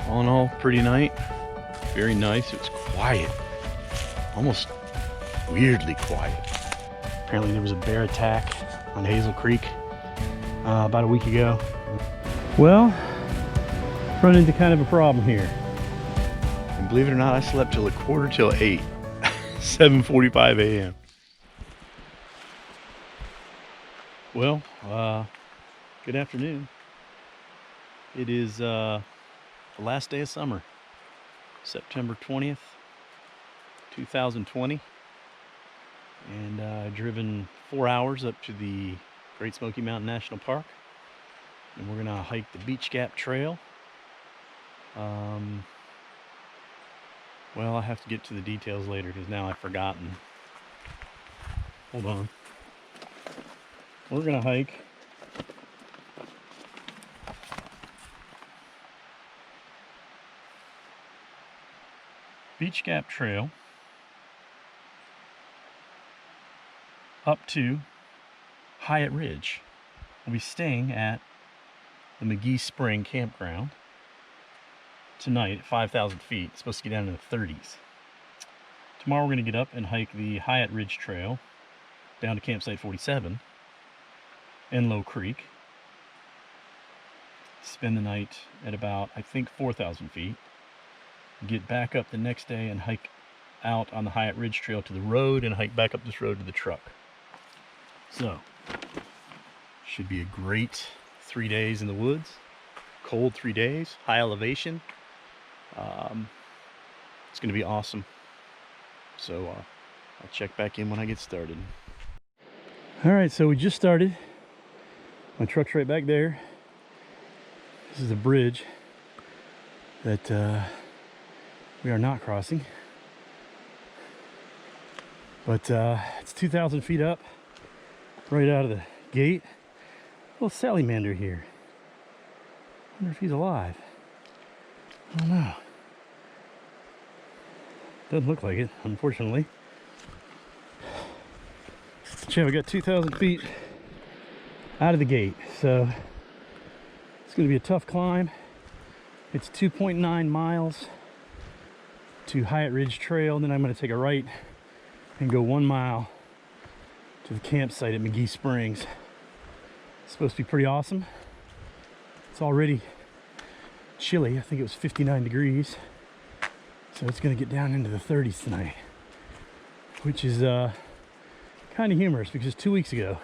All in all, pretty night. Very nice. It was quiet. Almost weirdly quiet. Apparently there was a bear attack on Hazel Creek about a week ago. Well, run into kind of a problem here. And believe it or not, I slept till 7:45 8. 7:45 a.m. Well, good afternoon. It is the last day of summer, September 20th, 2020. And I've driven 4 hours up to the Great Smoky Mountain National Park. And we're gonna hike the Beech Gap Trail. Well, I have to get to the details later because now I've forgotten. Hold on. We're gonna hike Beech Gap Trail up to Hyatt Ridge. We'll be staying at the McGee Spring Campground tonight at 5,000 feet. It's supposed to get down to the 30s. Tomorrow we're going to get up and hike the Hyatt Ridge Trail down to campsite 47 in Low Creek. Spend the night at about, I think, 4,000 feet. Get back up the next day and hike out on the Hyatt Ridge Trail to the road and hike back up this road to the truck. So, should be a great 3 days in the woods. Cold 3 days, high elevation. It's going to be awesome. So I'll check back in when I get started. All right, so we just started. My truck's right back there. This is a bridge that we are not crossing. But it's 2,000 feet up, right out of the gate. Little salamander here. I wonder if he's alive. I don't know. Doesn't look like it, unfortunately. But yeah, we got 2,000 feet out of the gate, so it's going to be a tough climb. It's 2.9 miles to Hyatt Ridge Trail, then I'm going to take a right and go 1 mile to the campsite at McGee Springs. It's supposed to be pretty awesome. It's already chilly. I think it was 59 degrees. So it's going to get down into the 30s tonight, which is kind of humorous because 2 weeks ago,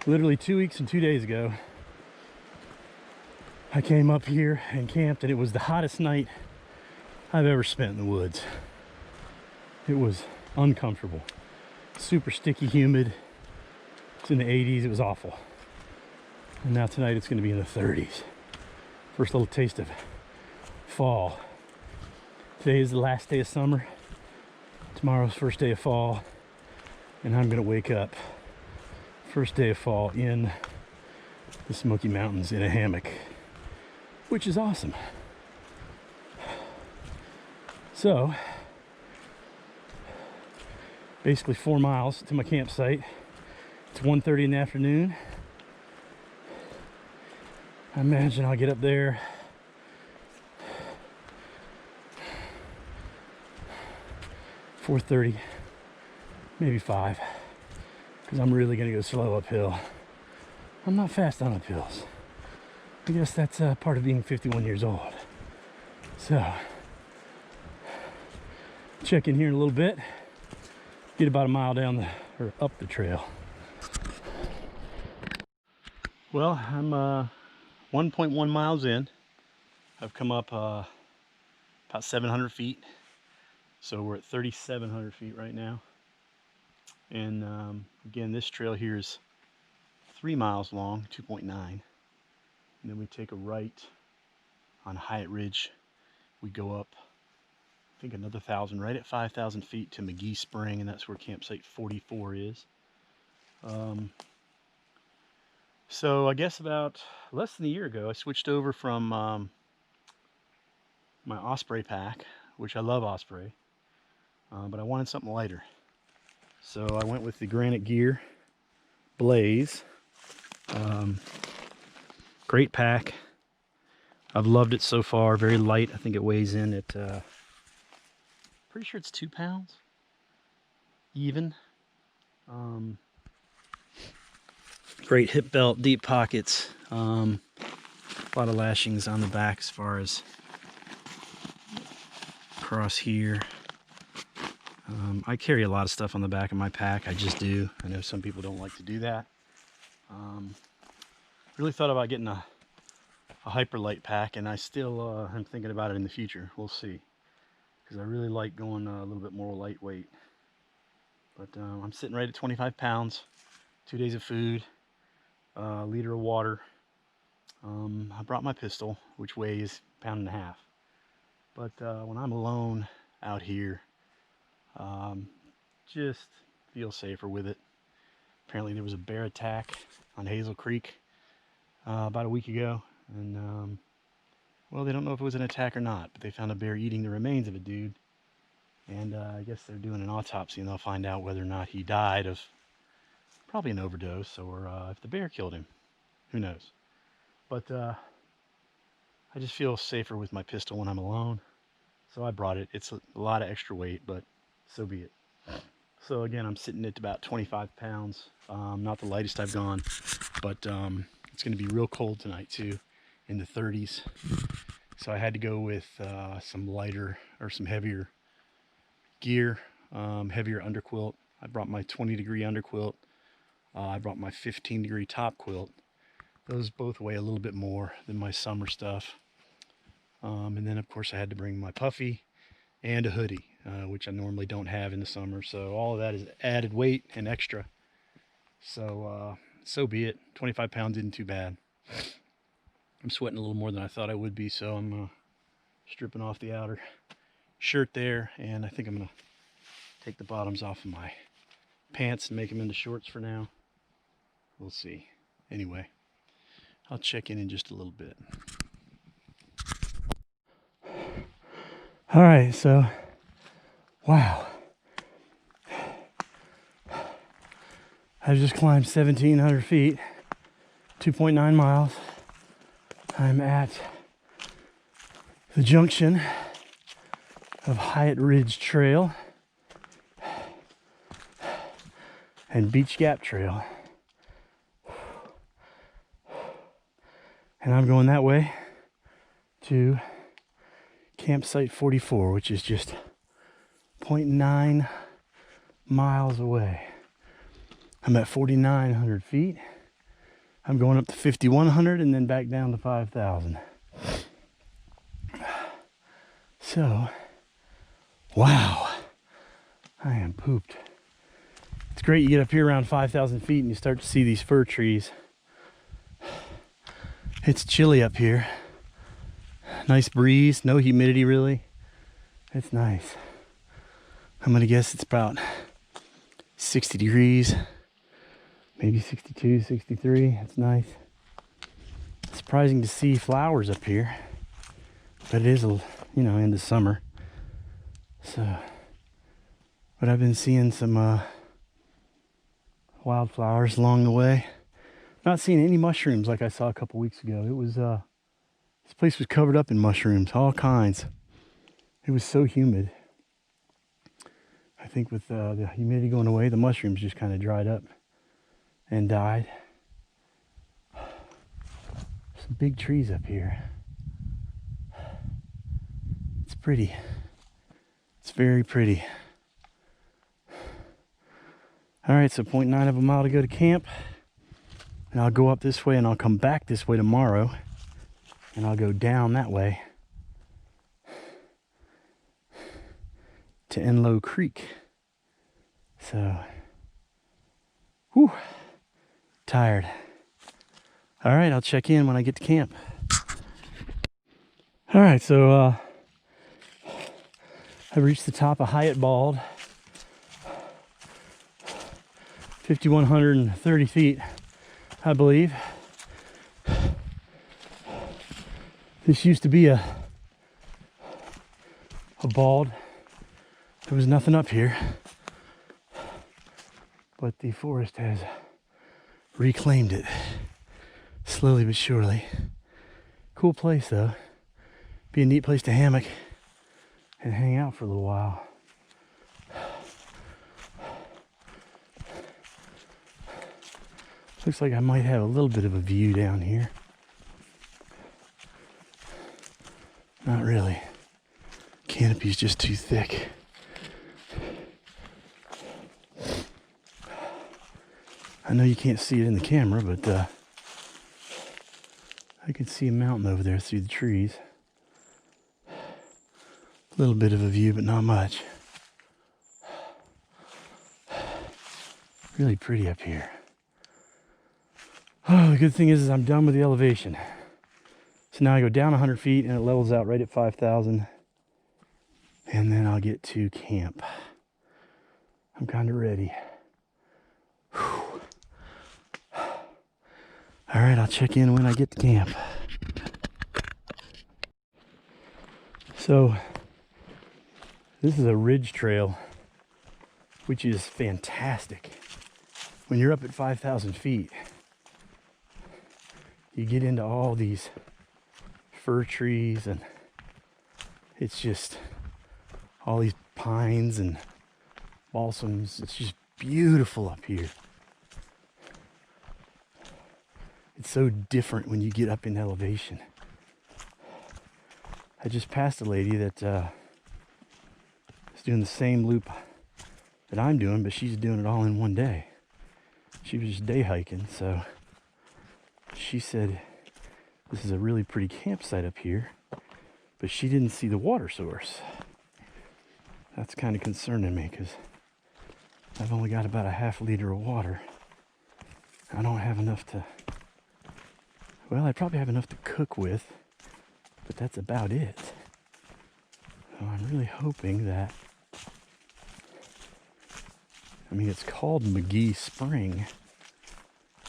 literally 2 weeks and 2 days ago, I came up here and camped and it was the hottest night I've ever spent in the woods. It was uncomfortable, super sticky, humid. It's in the 80s. It was awful. And now tonight it's going to be in the 30s. First little taste of fall. Today is the last day of summer. Tomorrow's first day of fall. And I'm going to wake up first day of fall in the Smoky Mountains in a hammock, which is awesome. So, basically 4 miles to my campsite. It's 1:30 in the afternoon. I imagine I'll get up there 4:30, maybe 5, because I'm really going to go slow uphill. I'm not fast on uphills. I guess that's part of being 51 years old. So, check in here in a little bit. Get about a mile down or up the trail. Well, I'm 1.1 miles in. I've come up about 700 feet. So we're at 3,700 feet right now. And again, this trail here is 3 miles long, 2.9. And then we take a right on Hyatt Ridge. We go up, I think, another 1,000, right at 5,000 feet to McGee Spring, and that's where campsite 44 is. So I guess about less than a year ago, I switched over from my Osprey pack, which I love Osprey, but I wanted something lighter. So I went with the Granite Gear Blaze. Great pack. I've loved it so far. Very light. I think it weighs in at, pretty sure it's 2 pounds. Even. Great hip belt, deep pockets. A lot of lashings on the back as far as across here. I carry a lot of stuff on the back of my pack. I just do. I know some people don't like to do that. Really thought about getting a hyper light pack, and I still am thinking about it in the future. We'll see, because I really like going a little bit more lightweight. But I'm sitting right at 25 pounds, 2 days of food, a liter of water. I brought my pistol, which weighs 1.5 pounds. But when I'm alone out here, just feel safer with it. Apparently there was a bear attack on Hazel Creek about a week ago, and well, they don't know if it was an attack or not, but they found a bear eating the remains of a dude, and I guess they're doing an autopsy, and they'll find out whether or not he died of probably an overdose, or if the bear killed him. Who knows? But I just feel safer with my pistol when I'm alone, so I brought it. It's a lot of extra weight, but so be it. So again, I'm sitting at about 25 pounds. Not the lightest I've gone, but it's going to be real cold tonight too, in the 30s. So I had to go with some lighter or some heavier gear, heavier underquilt. I brought my 20-degree underquilt. I brought my 15-degree top quilt. Those both weigh a little bit more than my summer stuff. And then of course I had to bring my puffy and a hoodie, which I normally don't have in the summer. So all of that is added weight and extra. So so be it. 25 pounds isn't too bad. I'm sweating a little more than I thought I would be, so I'm stripping off the outer shirt there, and I think I'm gonna take the bottoms off of my pants and make them into shorts for now. We'll see. Anyway, I'll check in just a little bit. All right, so wow, I've just climbed 1,700 feet, 2.9 miles. I'm at the junction of Hyatt Ridge Trail and Beech Gap Trail. And I'm going that way to campsite 44, which is just 0.9 miles away. I'm at 4,900 feet. I'm going up to 5,100 and then back down to 5,000. So, wow, I am pooped. It's great. You get up here around 5,000 feet and you start to see these fir trees. It's chilly up here. Nice breeze, no humidity really. It's nice. I'm gonna guess it's about 60 degrees. Maybe 62, 63. It's nice. It's surprising to see flowers up here, but it is, you know, in the summer. So, but I've been seeing some wildflowers along the way. Not seeing any mushrooms like I saw a couple weeks ago. It was this place was covered up in mushrooms, all kinds. It was so humid. I think with the humidity going away, the mushrooms just kind of dried up and died. Some big trees up here. It's pretty. It's very pretty. All right, so 0.9 of a mile to go to camp. And I'll go up this way and I'll come back this way tomorrow. And I'll go down that way to Enlow Creek. So, whew. Tired. All right, I'll check in when I get to camp. All right, so I reached the top of Hyatt Bald, 5,130 feet, I believe. This used to be a bald. There was nothing up here, but the forest has reclaimed it slowly but surely. Cool place though. Be a neat place to hammock and hang out for a little while. Looks like I might have a little bit of a view down here. Not really. Canopy's just too thick. I know you can't see it in the camera, but I can see a mountain over there through the trees. A little bit of a view, but not much. Really pretty up here. Oh, the good thing is I'm done with the elevation. So now I go down 100 feet and it levels out right at 5,000. And then I'll get to camp. I'm kind of ready. Whew. All right, I'll check in when I get to camp. So this is a ridge trail, which is fantastic. When you're up at 5,000 feet, you get into all these fir trees and it's just all these pines and balsams. It's just beautiful up here. It's so different when you get up in elevation. I just passed a lady that is doing the same loop that I'm doing, but she's doing it all in one day. She was just day hiking, so she said this is a really pretty campsite up here, but she didn't see the water source. That's kind of concerning me because I've only got about a half liter of water. I don't have enough to, well, I probably have enough to cook with, but that's about it. So I'm really hoping that, I mean, it's called McGee Spring,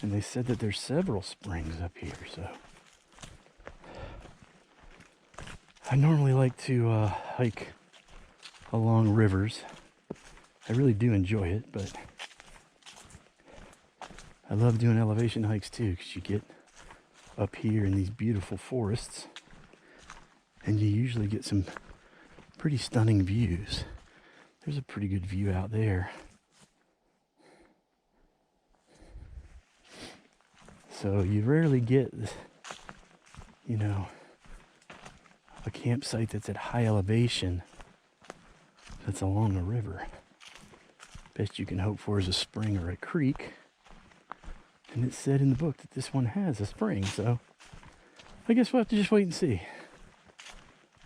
and they said that there's several springs up here, so. I normally like to hike along rivers. I really do enjoy it, but I love doing elevation hikes too, because you get up here in these beautiful forests and you usually get some pretty stunning views. There's a pretty good view out there. So you rarely get, you know, a campsite that's at high elevation that's along a river. Best you can hope for is a spring or a creek. And it said in the book that this one has a spring, so I guess we'll have to just wait and see.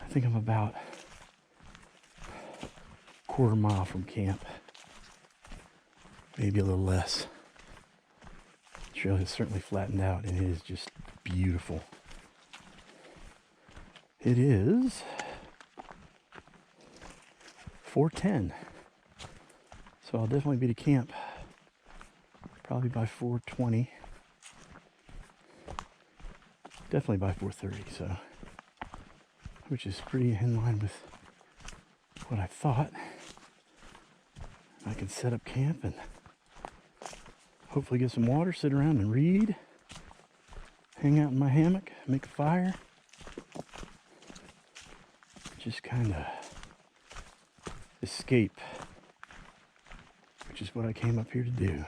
I think I'm about a quarter mile from camp. Maybe a little less. The trail has certainly flattened out and it is just beautiful. It is 4:10. So I'll definitely be to camp probably by 4:20. Definitely by 4:30, so which is pretty in line with what I thought. I can set up camp and hopefully get some water, sit around and read, hang out in my hammock, make a fire. Just kind of escape, which is what I came up here to do.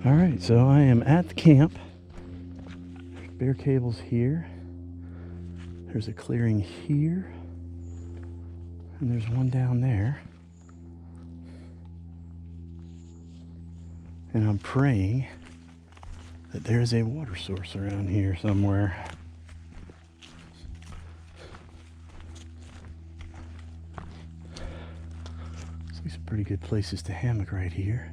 All right, so I am at the camp. There's bare cables here. There's a clearing here. And there's one down there. And I'm praying that there's a water source around here somewhere. See some pretty good places to hammock right here.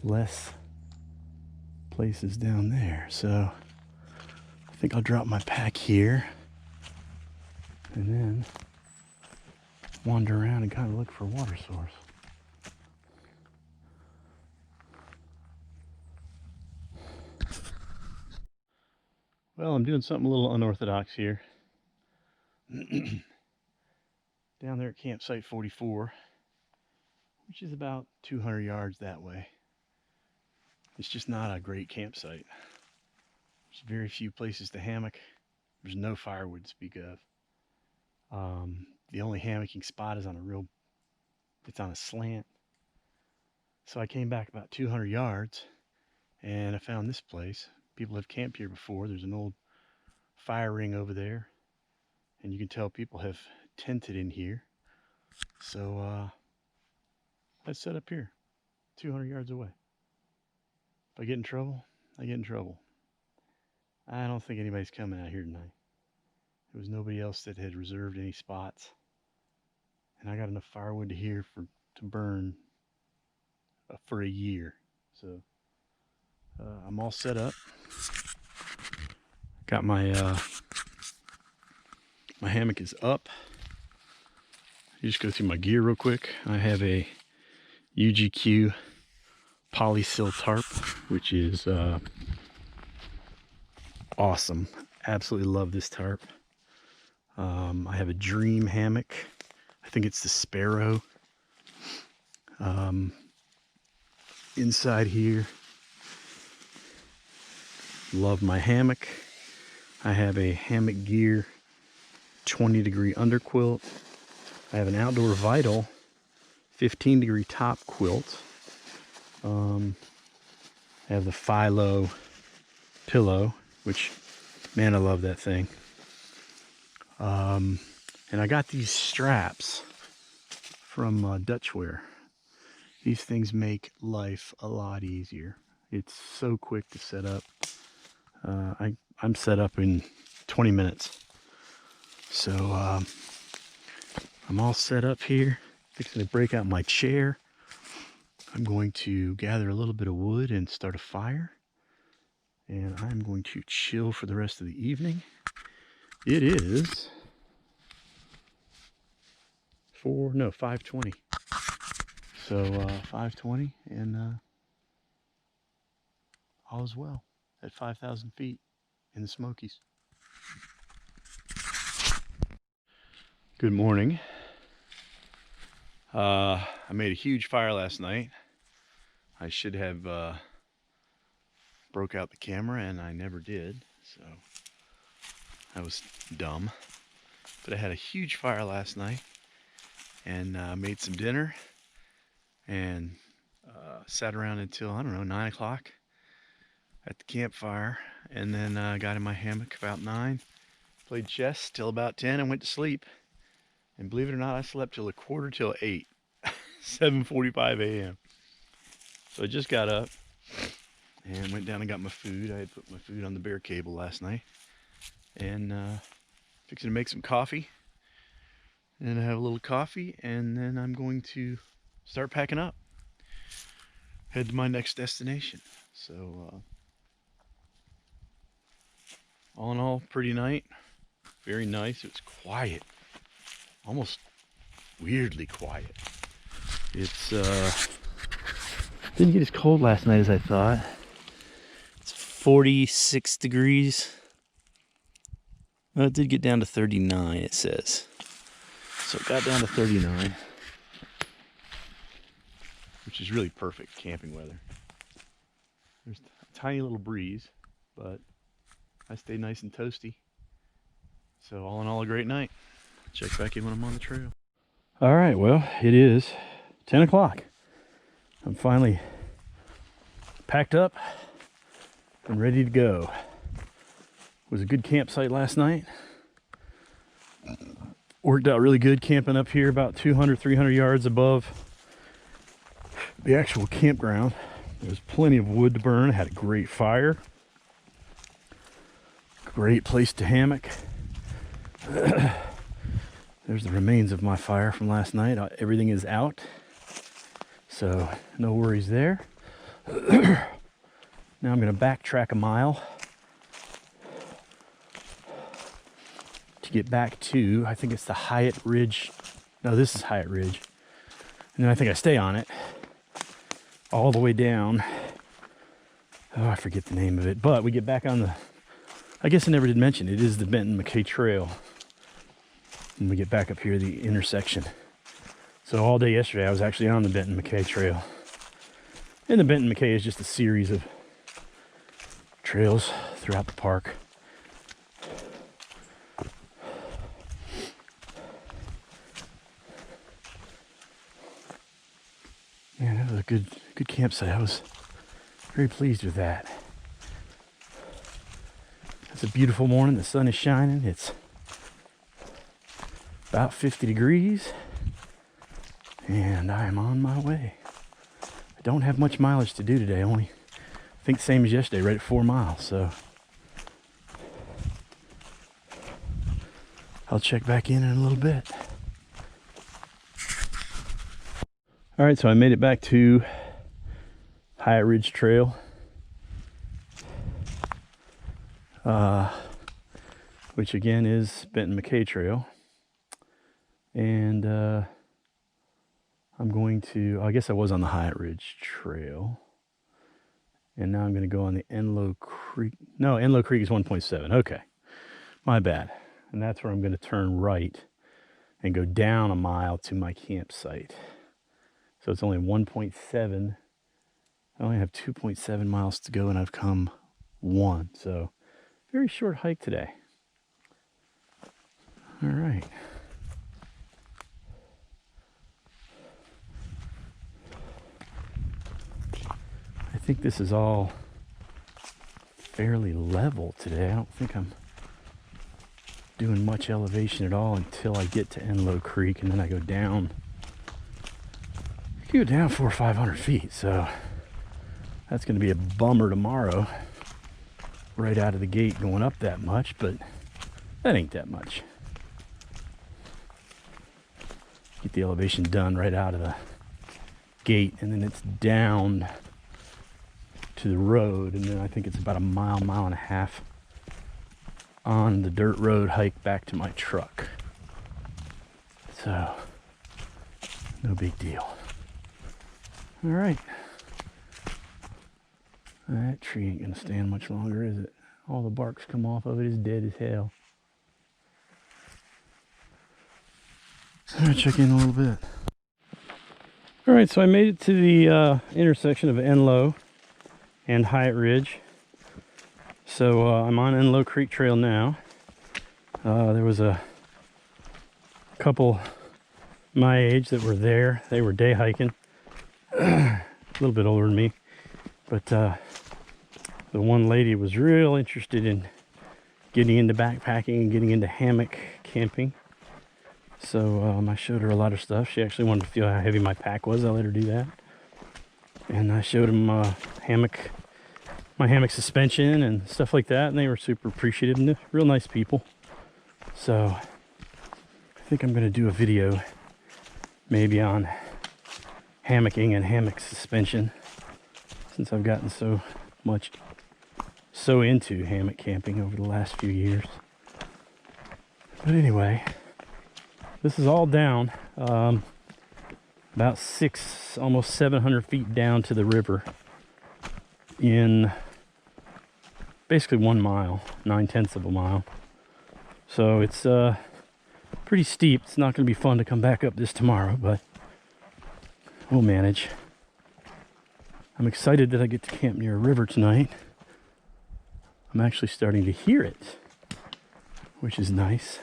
Less places down there, so I think I'll drop my pack here and then wander around and kind of look for a water source. Well, I'm doing something a little unorthodox here. Down there at campsite 44, which is about 200 yards that way. It's just not a great campsite. There's very few places to hammock. There's no firewood to speak of. The only hammocking spot is it's on a slant. So I came back about 200 yards and I found this place. People have camped here before. There's an old fire ring over there, and you can tell people have tented in here. So let's set up here, 200 yards away. If I get in trouble, I get in trouble. I don't think anybody's coming out here tonight. There was nobody else that had reserved any spots, and I got enough firewood to burn for a year. So I'm all set up. Got my my hammock is up. You just go through my gear real quick. I have a UGQ polysil tarp, which is awesome. Absolutely love this tarp. I have a Dream hammock. I think it's the Sparrow. Inside here, love my hammock. I have a Hammock Gear 20-degree underquilt. I have an Outdoor Vital 15-degree top quilt. I have the Philo pillow, which, man, I love that thing. And I got these straps from Dutchware. These things make life a lot easier. It's so quick to set up. I'm set up in 20 minutes. So I'm all set up here. Fixing to break out my chair. I'm going to gather a little bit of wood and start a fire. And I'm going to chill for the rest of the evening. It is 5:20. So 5:20, and all is well at 5,000 feet in the Smokies. Good morning. I made a huge fire last night. I should have broke out the camera, and I never did, so that was dumb. But I had a huge fire last night, and made some dinner, and sat around until, I don't know, 9 o'clock at the campfire, and then got in my hammock about 9, played chess till about 10, and went to sleep. And believe it or not, I slept till 7:45 till 7:45 a.m. So I just got up and went down and got my food. I had put my food on the bear cable last night, and fixing to make some coffee. And I have a little coffee, and then I'm going to start packing up, head to my next destination. So all in all, pretty night. Very nice. It was quiet, almost weirdly quiet. It's didn't get as cold last night as I thought. It's 46 degrees. Well, it did get down to 39, it says. So it got down to 39, which is really perfect camping weather. There's a tiny little breeze, but I stay nice and toasty. So all in all, a great night. Check back in when I'm on the trail. All right, well, it is 10 o'clock. I'm finally packed up and ready to go. It was a good campsite last night. Worked out really good camping up here about 200, 300 yards above the actual campground. There's plenty of wood to burn. I had a great fire. Great place to hammock. There's the remains of my fire from last night. Everything is out, so no worries there. Now I'm going to backtrack a mile to get back to, I think it's the Hyatt Ridge. No, this is Hyatt Ridge. And then I think I stay on it all the way down. Oh, I forget the name of it. But we get back on the, I guess I never did mention, it is the Benton McKay Trail. And we get back up here to the intersection. So all day yesterday I was actually on the Benton McKay Trail. And the Benton McKay is just a series of trails throughout the park. Man, that was a good campsite. I was very pleased with that. It's a beautiful morning. The sun is shining. It's about 50 degrees. And I am on my way. I don't have much mileage to do today. Only, I think same as yesterday, right at 4 miles. So I'll check back in a little bit. All right, so I made it back to Hyatt Ridge Trail, which again is Benton McKay Trail. And I'm going to, I guess I was on the Hyatt Ridge Trail. And now I'm going to go on the Enlow Creek. No, Enlow Creek is 1.7. Okay, my bad. And that's where I'm going to turn right and go down a mile to my campsite. So it's only 1.7. I only have 2.7 miles to go and I've come 1. So very short hike today. All right. I think this is all fairly level today. I don't think I'm doing much elevation at all until I get to Enlow Creek, and then I go down. I go down 400 or 500 feet, so that's going to be a bummer tomorrow right out of the gate going up that much, but that ain't that much. Get the elevation done right out of the gate, and then it's down to the road, and then I think it's about a mile and a half on the dirt road hike back to my truck. So no big deal. All right, that tree ain't gonna stand much longer, is it? All the bark's come off of it, is dead as hell. I'm gonna check in a little bit. All right, so I made it to the intersection of Enlow and Hyatt Ridge. So I'm on Enlow Creek Trail now. There was a couple my age that were there. They were day hiking. A little bit older than me. But the one lady was real interested in getting into backpacking and getting into hammock camping. So I showed her a lot of stuff. She actually wanted to feel how heavy my pack was. I let her do that. And I showed them my hammock suspension and stuff like that, and they were super appreciative and real nice people. So I think I'm going to do a video maybe on hammocking and hammock suspension, since I've gotten so into hammock camping over the last few years. But anyway, this is all down about almost 700 feet down to the river in basically 1 mile, 9/10 of a mile. So it's pretty steep. It's not going to be fun to come back up this tomorrow, but we'll manage. I'm excited that I get to camp near a river tonight. I'm actually starting to hear it, which is nice.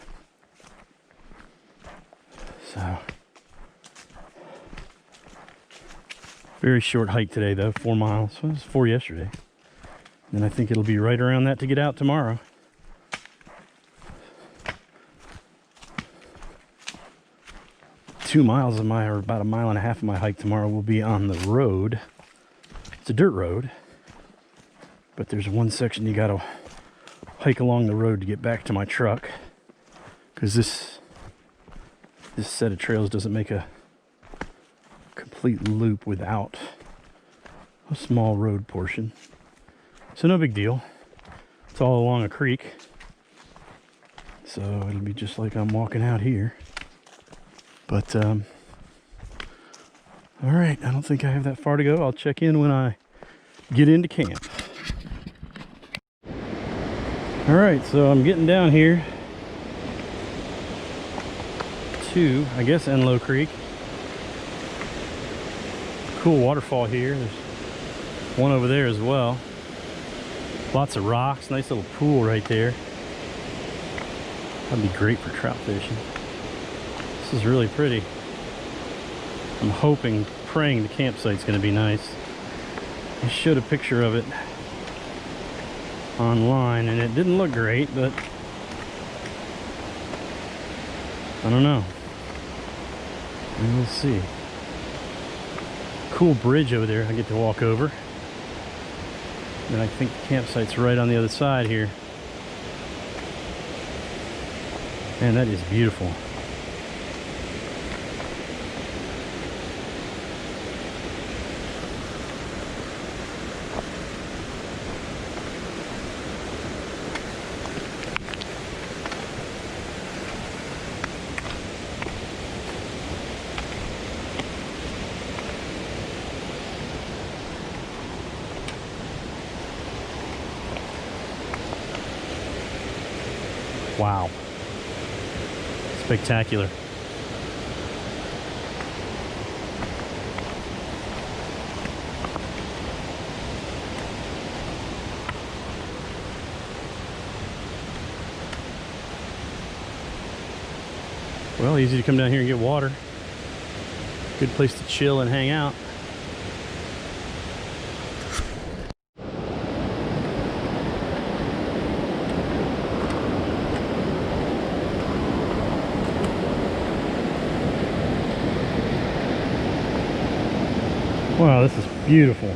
So very short hike today though, 4 miles. Well, it was 4 yesterday. And I think it'll be right around that to get out tomorrow. Or about a mile and a half of my hike tomorrow will be on the road. It's a dirt road, but there's one section you gotta hike along the road to get back to my truck, because this set of trails doesn't make a complete loop without a small road portion. So no big deal. It's all along a creek, so it'll be just like I'm walking out here. But all right, I don't think I have that far to go. I'll check in when I get into camp. All right, so I'm getting down here to, I guess, Enlow Creek. cool waterfall here. There's one over there as well. Lots of rocks, nice little pool right there. That'd be great for trout fishing. This is really pretty. I'm hoping, praying the campsite's gonna be nice. I showed a picture of it online and it didn't look great, but I don't know. We'll see. Cool bridge over there I get to walk over. And I think the campsite's right on the other side here. Man, that is beautiful. Wow. Spectacular. Well, easy to come down here and get water. Good place to chill and hang out. Wow, this is beautiful.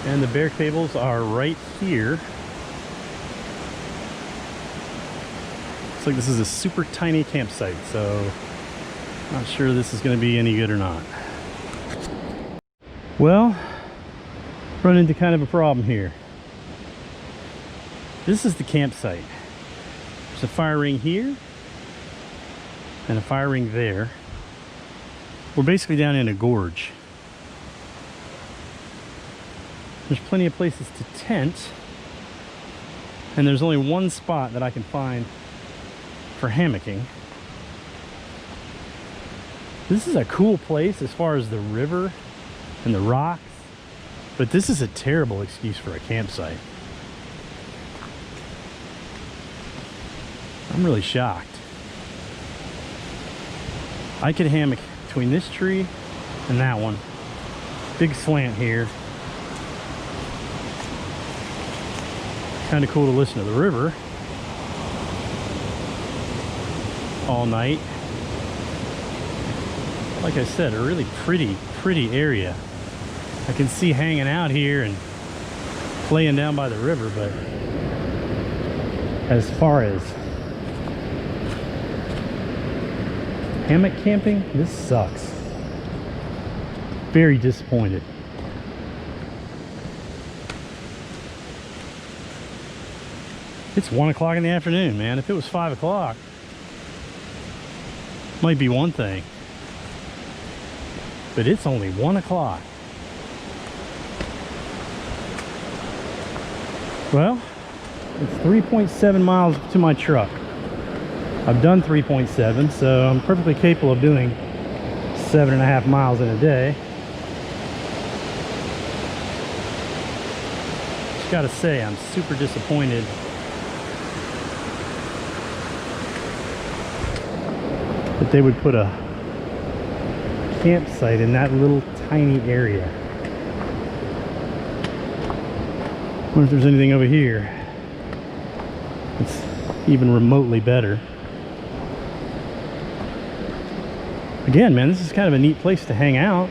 And the bear cables are right here. Looks like this is a super tiny campsite, so not sure this is going to be any good or not. Well, run into kind of a problem here. This is the campsite. There's a fire ring here and a fire ring there. We're basically down in a gorge. There's plenty of places to tent, and there's only one spot that I can find for hammocking. This is a cool place as far as the river and the rocks, but this is a terrible excuse for a campsite. I'm really shocked. I could hammock between this tree and that one. Big slant here. Kind of cool to listen to the river all night. Like I said, a really pretty area. I can see hanging out here and playing down by the river, but as far as hammock camping, this sucks. Very disappointed. It's 1 o'clock in the afternoon, man. If it was 5 o'clock, might be one thing. But it's only 1 o'clock. Well, it's 3.7 miles to my truck. I've done 3.7, so I'm perfectly capable of doing 7.5 miles in a day. Just gotta say, I'm super disappointed that they would put a campsite in that little tiny area. I wonder if there's anything over here that's even remotely better. Again, man, this is kind of a neat place to hang out.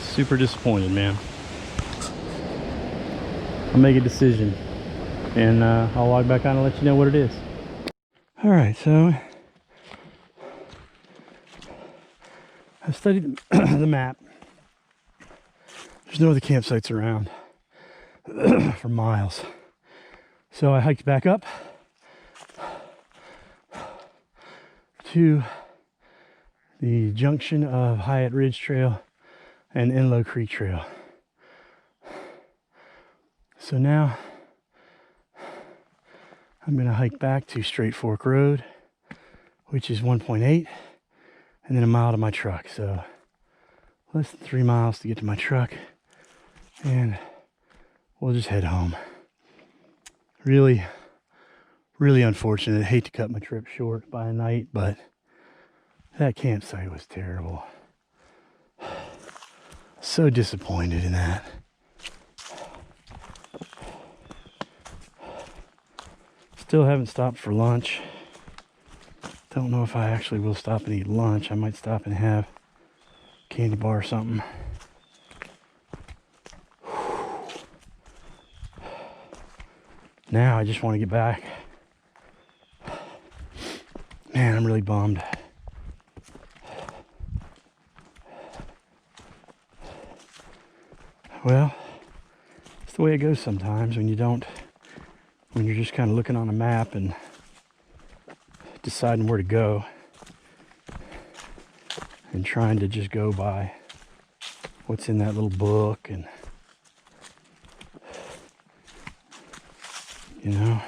Super disappointed, man. I'll make a decision and I'll log back on and let you know what it is. All right, so I studied the map. There's no other campsites around for miles. So I hiked back up to the junction of Hyatt Ridge Trail and Enlow Creek Trail. So now I'm going to hike back to Straight Fork Road, which is 1.8, and then a mile to my truck. So less than 3 miles to get to my truck, and we'll just head home. Really unfortunate. I hate to cut my trip short by a night, but that campsite was terrible. So disappointed in that. Still haven't stopped for lunch. Don't know if I actually will stop and eat lunch. I might stop and have a candy bar or something. Now I just want to get back. Man, I'm really bummed. Well, it's the way it goes sometimes when you're just kind of looking on a map and deciding where to go and trying to just go by what's in that little book, and you know,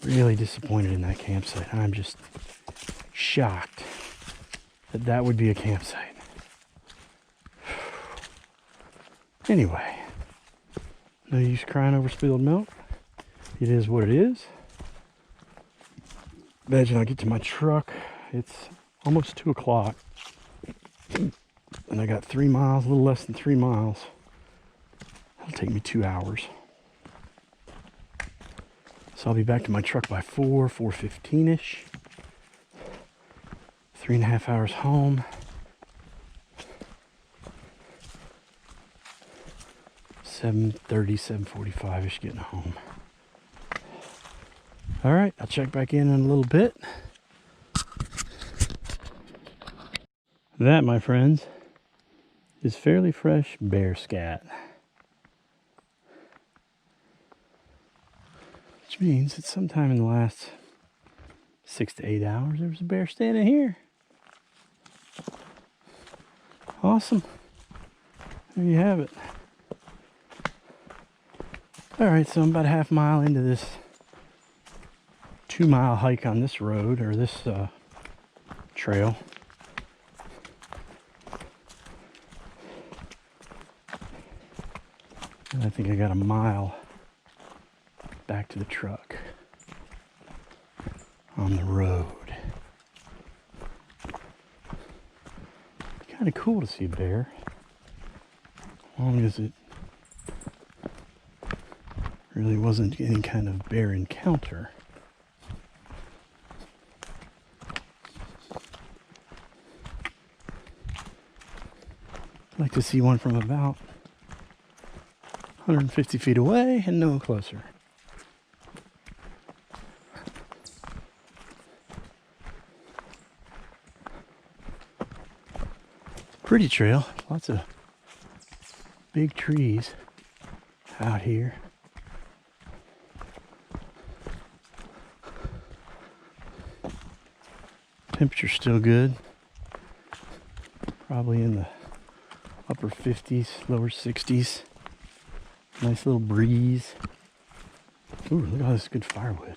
really disappointed in that campsite. I'm just shocked that that would be a campsite. Anyway, no use crying over spilled milk. It is what it is. Imagine I get to my truck. It's almost 2 o'clock. And I got 3 miles, a little less than 3 miles. That'll take me 2 hours. So I'll be back to my truck by 4:15-ish. 3.5 hours home. 7:30, 7:45-ish getting home. All right, I'll check back in a little bit. That, my friends, is fairly fresh bear scat. Which means that sometime in the last 6 to 8 hours, there was a bear standing here. Awesome. There you have it. All right, so I'm about a half mile into this 2-mile hike on this road, or this trail. And I think I got a mile back to the truck on the road. Kind of cool to see a bear, as long as it really wasn't any kind of bear encounter. I'd like to see one from about 150 feet away and no closer. Pretty trail, lots of big trees out here. Temperature's still good, probably in the upper 50s, lower 60s. Nice little breeze. Ooh, look at all this good firewood.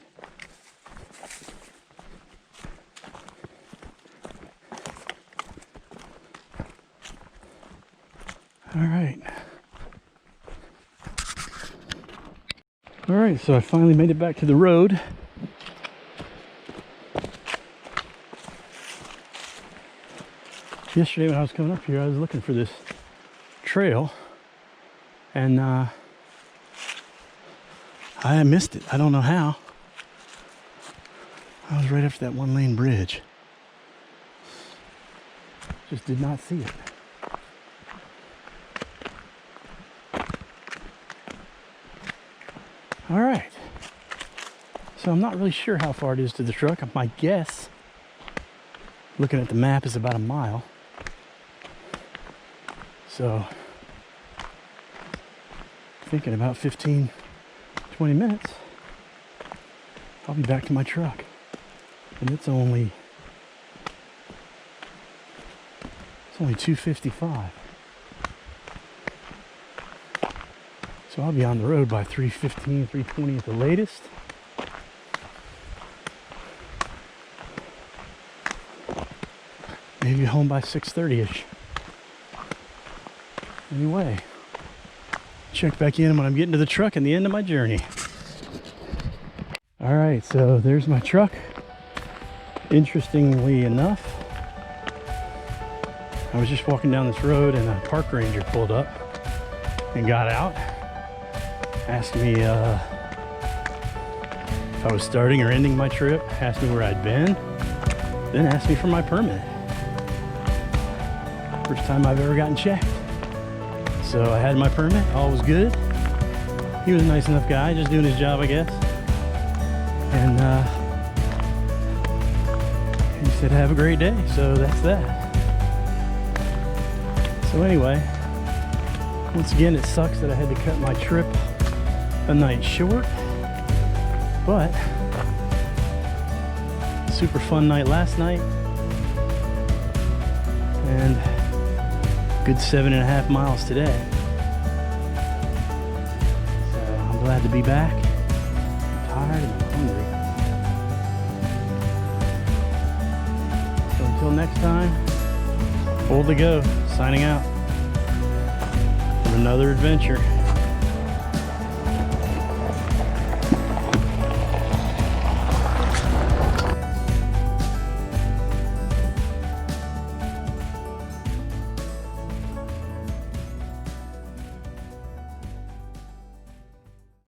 All right, so I finally made it back to the road. Yesterday when I was coming up here, I was looking for this trail, and I missed it. I don't know how. I was right after that 1-lane bridge. Just did not see it. All right. So I'm not really sure how far it is to the truck. My guess, looking at the map, is about a mile. So thinking about 15, 20 minutes, I'll be back to my truck. And it's only 2:55. So I'll be on the road by 3:15, 3:20 at the latest. Maybe home by 6:30ish. Anyway, check back in when I'm getting to the truck and the end of my journey. All right, so there's my truck. Interestingly enough, I was just walking down this road and a park ranger pulled up and got out, asked me if I was starting or ending my trip, asked me where I'd been, then asked me for my permit. First time I've ever gotten checked. So I had my permit, all was good. He was a nice enough guy, just doing his job, I guess. And he said, have a great day. So that's that. So anyway, once again, it sucks that I had to cut my trip a night short, but super fun night last night, and good 7.5 miles today. So I'm glad to be back. I'm tired and I'm hungry. So until next time, Boldly Go, signing out from another adventure.